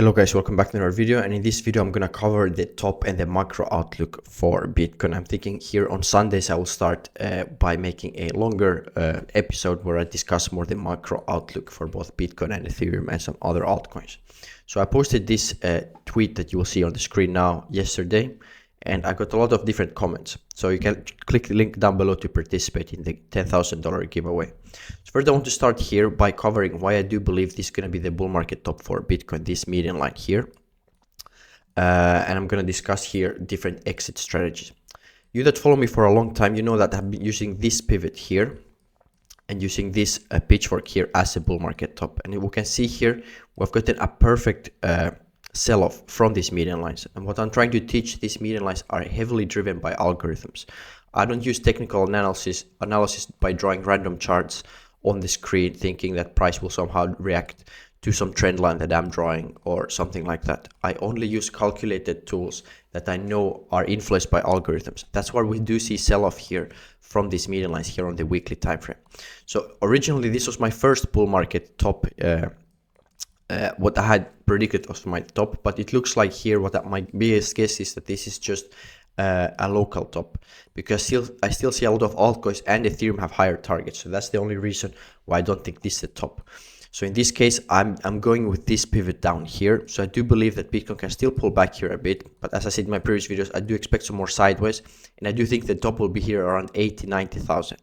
Hello guys, welcome back to another video, and in this video I'm gonna cover the top and the macro outlook for Bitcoin. I'm thinking here on Sundays I will start by making a longer episode where I discuss more the macro outlook for both Bitcoin and Ethereum and some other altcoins. So I posted this tweet that you will see on the screen now yesterday, and I got a lot of different comments. So you can click the link down below to participate in the $10,000 giveaway. So first I want to start here by covering why I do believe this is going to be the bull market top for Bitcoin, this median line here. And I'm going to discuss here different exit strategies. You that follow me for a long time, you know that I've been using this pivot here and using this pitchfork here as a bull market top. And we can see here, we've gotten a perfect sell-off from these median lines, and what I'm trying to teach, these median lines are heavily driven by algorithms. I don't use technical analysis by drawing random charts on the screen thinking that price will somehow react to some trend line that I'm drawing or something like that. I only use calculated tools that I know are influenced by algorithms. That's why we do see sell-off here from these median lines here on the weekly time frame. So originally this was my first bull market top, what I had predicted was my top, but it looks like here what my biggest guess is that this is just a local top, because I still see a lot of altcoins and Ethereum have higher targets. So that's the only reason why I don't think this is the top. So in this case, I'm going with this pivot down here. So I do believe that Bitcoin can still pull back here a bit, but as I said in my previous videos, I do expect some more sideways, and I do think the top will be here around 80,000-90,000.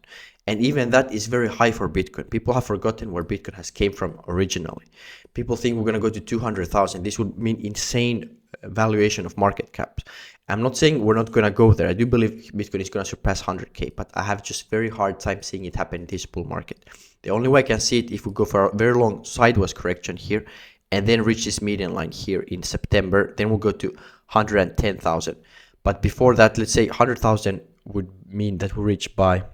And even that is very high for Bitcoin. People have forgotten where Bitcoin has came from originally. People think we're going to go to 200,000. This would mean insane valuation of market caps. I'm not saying we're not going to go there. I do believe Bitcoin is going to surpass 100K, but I have just very hard time seeing it happen in this bull market. The only way I can see it if we go for a very long sideways correction here and then reach this median line here in September, then we'll go to 110,000. But before that, let's say 100,000 would mean that we reach by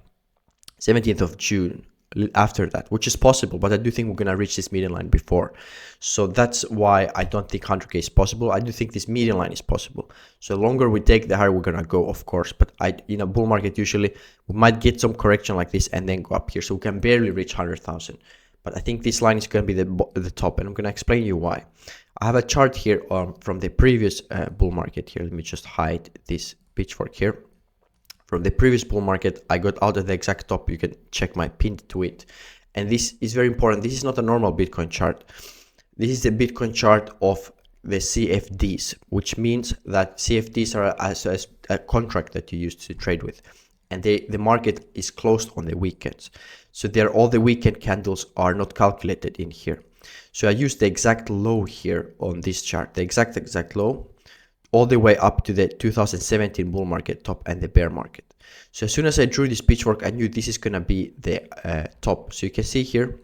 17th of June after that, which is possible, but I do think we're going to reach this median line before. So that's why I don't think 100K is possible. I do think this median line is possible. So the longer we take, the higher we're going to go, of course. But in a bull market, usually we might get some correction like this and then go up here. So we can barely reach 100,000. But I think this line is going to be the top, and I'm going to explain you why. I have a chart here from the previous bull market here. Let me just hide this pitchfork here. From the previous bull market, I got out of the exact top. You can check my pinned tweet. And this is very important. This is not a normal Bitcoin chart. This is the Bitcoin chart of the CFDs, which means that CFDs are as a contract that you use to trade with. And the market is closed on the weekends. So all the weekend candles are not calculated in here. So I use the exact low here on this chart, the exact low, all the way up to the 2017 bull market top and the bear market. So as soon as I drew this pitchfork, I knew this is going to be the top. So you can see here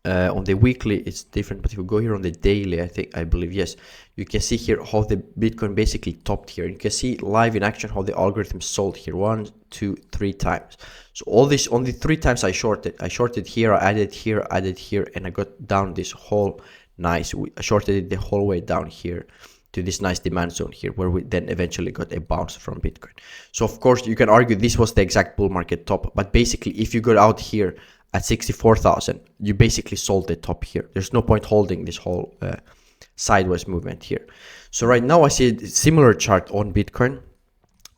on the weekly it's different, but if you go here on the daily, I believe, yes, you can see here how the Bitcoin basically topped here. You can see live in action how the algorithm sold here 1, 2, 3 times. So all this, only 3 times I shorted here, I added here, and I got down this whole nice, I shorted it the whole way down here to this nice demand zone here, where we then eventually got a bounce from Bitcoin. So of course you can argue this was the exact bull market top, but basically if you got out here at 64,000, you basically sold the top here. There's no point holding this whole sideways movement here. So right now I see a similar chart on Bitcoin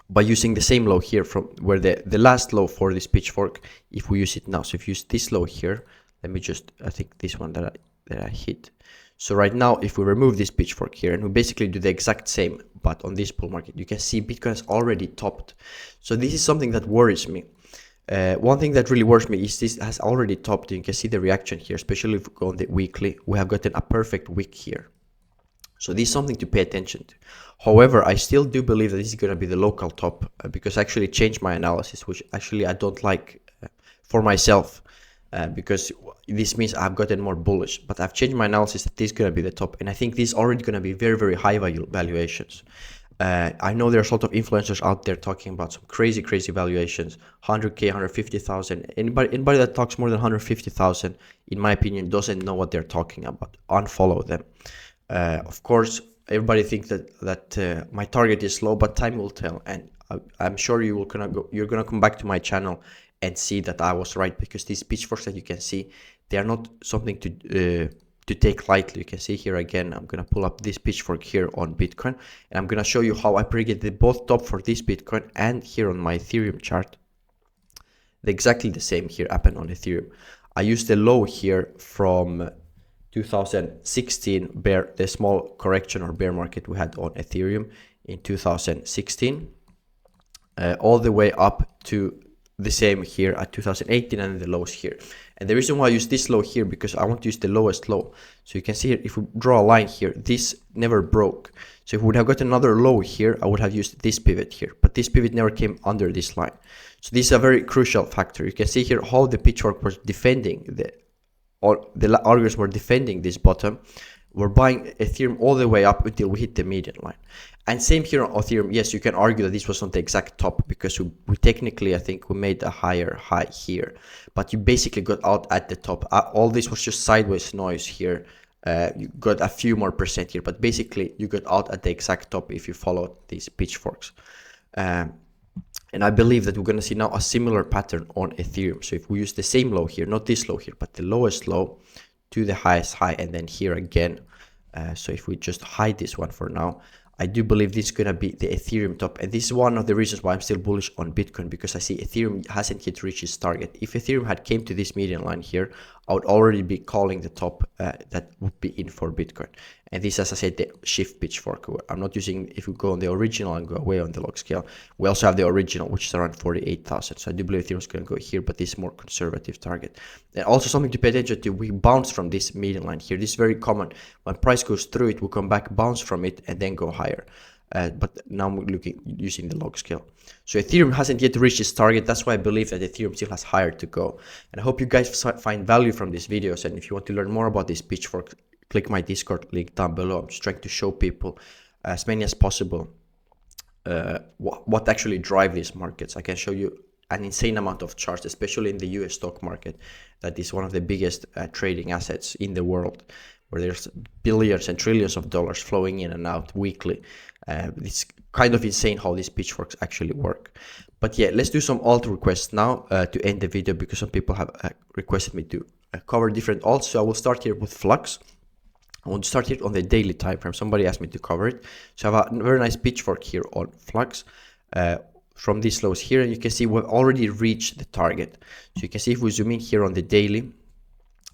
by using the same low here from where the last low for this pitchfork, if we use it now. So if you use this low here, let me just, I think this one that I hit. So right now, if we remove this pitchfork here and we basically do the exact same, but on this bull market, you can see Bitcoin has already topped. So this is something that worries me. One thing that really worries me is this has already topped. You can see the reaction here, especially if we go on the weekly. We have gotten a perfect wick here. So this is something to pay attention to. However, I still do believe that this is going to be the local top because I actually changed my analysis, which actually I don't like for myself. Because this means I've gotten more bullish, but I've changed my analysis that this is going to be the top, and I think this is already going to be very, very high valuations. I know there's a lot of influencers out there talking about some crazy valuations, 100K, 150,000. Anybody that talks more than 150,000, in my opinion, doesn't know what they're talking about. Unfollow them. Of course, everybody thinks that my target is low, but time will tell, and I'm sure you're gonna come back to my channel and see that I was right, because these pitchforks that you can see, they are not something to to take lightly. You can see here again, I'm going to pull up this pitchfork here on Bitcoin, and I'm going to show you how I predicted both top for this Bitcoin and here on my Ethereum chart. Exactly the same here happened on Ethereum. I used the low here from 2016 the small correction or bear market we had on Ethereum in 2016, all the way up to the same here at 2018 and the lows here. And the reason why I use this low here, because I want to use the lowest low. So you can see here, if we draw a line here, this never broke. So if we would have got another low here, I would have used this pivot here, but this pivot never came under this line. So this is a very crucial factor. You can see here how the pitchfork was defending the algorithms were defending this bottom. We're buying Ethereum all the way up until we hit the median line. And same here on Ethereum. Yes, you can argue that this was not the exact top, because we technically, I think we made a higher high here, but you basically got out at the top. All this was just sideways noise here. You got a few more percent here, but basically you got out at the exact top if you followed these pitchforks. And I believe that we're going to see now a similar pattern on Ethereum. So if we use the same low here, not this low here, but the lowest low to the highest high, and then here again. So if we just hide this one for now, I do believe this is going to be the Ethereum top. And this is one of the reasons why I'm still bullish on Bitcoin, because I see Ethereum hasn't yet reached its target. If Ethereum had came to this median line here, I would already be calling the top that would be in for Bitcoin. And this, as I said, the shift pitchfork. I'm not using, if we go on the original and go away on the log scale, we also have the original, which is around 48,000. So I do believe Ethereum is going to go here, but this is more conservative target. And also something to pay attention to, we bounce from this median line here. This is very common. When price goes through it, we'll come back, bounce from it, and then go higher. But now we're using the log scale. So Ethereum hasn't yet reached its target. That's why I believe that Ethereum still has higher to go. And I hope you guys find value from these videos. And if you want to learn more about this pitchfork, click my Discord link down below. I'm just trying to show people as many as possible what actually drive these markets. I can show you an insane amount of charts, especially in the US stock market, that is one of the biggest trading assets in the world, where there's billions and trillions of dollars flowing in and out weekly. It's kind of insane how these pitchforks actually work. But yeah, let's do some alt requests now to end the video, because some people have requested me to cover different alts. So I will start here with Flux. I want to start it on the daily time frame. Somebody asked me to cover it. So I have a very nice pitchfork here on Flux from these lows here. And you can see we've already reached the target. So you can see if we zoom in here on the daily,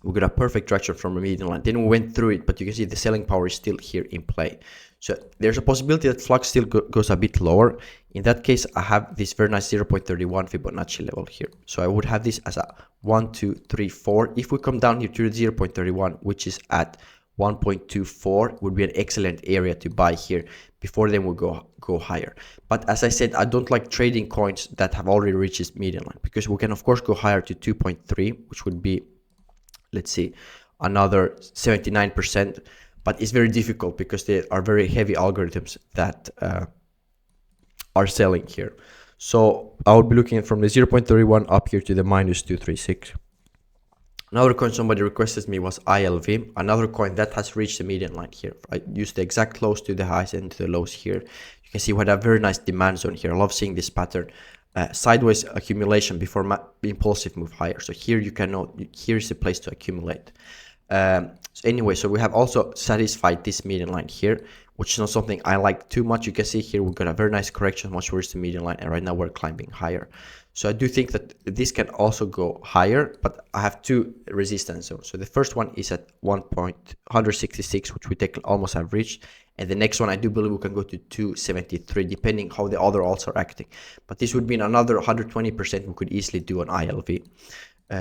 we got a perfect traction from a median line. Then we went through it, but you can see the selling power is still here in play. So there's a possibility that Flux still goes a bit lower. In that case, I have this very nice 0.31 Fibonacci level here. So I would have this as a 1, 2, 3, 4. If we come down here to the 0.31, which is at 1.24, would be an excellent area to buy here. Before then we'll go higher. But as I said, I don't like trading coins that have already reached this median line, because we can of course go higher to 2.3, which would be, let's see, another 79%. But it's very difficult because there are very heavy algorithms that are selling here. So I would be looking at from the 0.31 up here to the minus 236. Another coin somebody requested me was ILV, another coin that has reached the median line here. I used the exact lows to the highs and to the lows here. You can see we had a very nice demand zone here. I love seeing this pattern. Sideways accumulation before impulsive move higher. So here you can know, here is the place to accumulate. So anyway, so we have also satisfied this median line here, which is not something I like too much. You can see here we've got a very nice correction much towards the median line, and right now we're climbing higher. So I do think that this can also go higher, but I have two resistance zones. So the first one is at 1.166, which we almost have reached. And the next one, I do believe we can go to 273, depending how the other alts are acting. But this would mean another 120% we could easily do on ILV.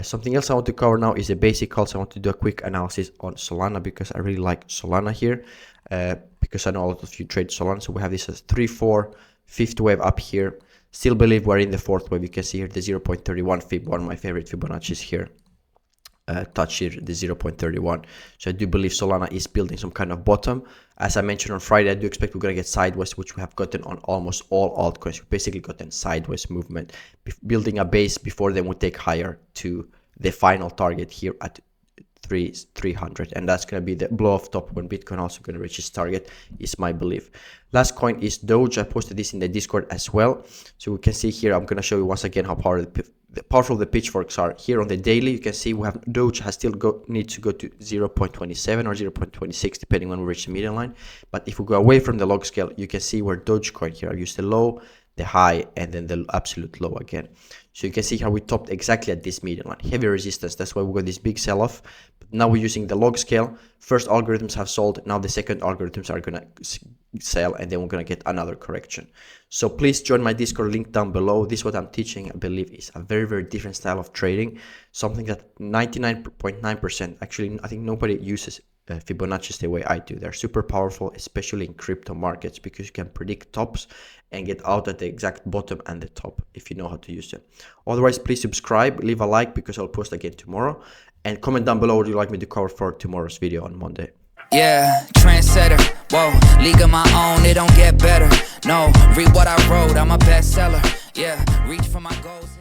Something else I want to cover now is the basic alts. I want to do a quick analysis on Solana, because I really like Solana here, because I know a lot of you trade Solana. So we have this as 3, 4, fifth wave up here. Still believe we're in the fourth wave. You can see here the 0.31 Fib, one of my favorite Fibonacci's here. Touch here the 0.31. So I do believe Solana is building some kind of bottom. As I mentioned on Friday, I do expect we're going to get sideways, which we have gotten on almost all altcoins. We've basically gotten sideways movement, building a base before then we take higher to the final target here at 300, and that's going to be the blow off top when Bitcoin also going to reach its target, is my belief. Last coin is Doge. I posted this in the Discord as well, so we can see here. I'm going to show you once again how powerful the pitchforks are. Here on the daily, you can see we have Doge has still needs to go to 0.27 or 0.26 depending when we reach the median line. But if we go away from the log scale, you can see where Dogecoin here, I use the low, the high, and then the absolute low again. So you can see how we topped exactly at this median line, heavy resistance. That's why we got this big sell-off. But now we're using the log scale. First algorithms have sold, now the second algorithms are gonna sell, and then we're gonna get another correction. So please join my Discord, link down below. This what I'm teaching, I believe, is a very, very different style of trading, something that 99.9% actually, I think nobody uses Fibonacci's the way I do. They're super powerful, especially in crypto markets, because you can predict tops and get out at the exact bottom and the top if you know how to use them. Otherwise, please subscribe, leave a like, because I'll post again tomorrow, and comment down below what you'd like me to cover for tomorrow's video on Monday. Yeah, trendsetter, whoa, league of my own, it don't get better. No, read what I wrote, I'm a bestseller. Yeah, reach for my goals.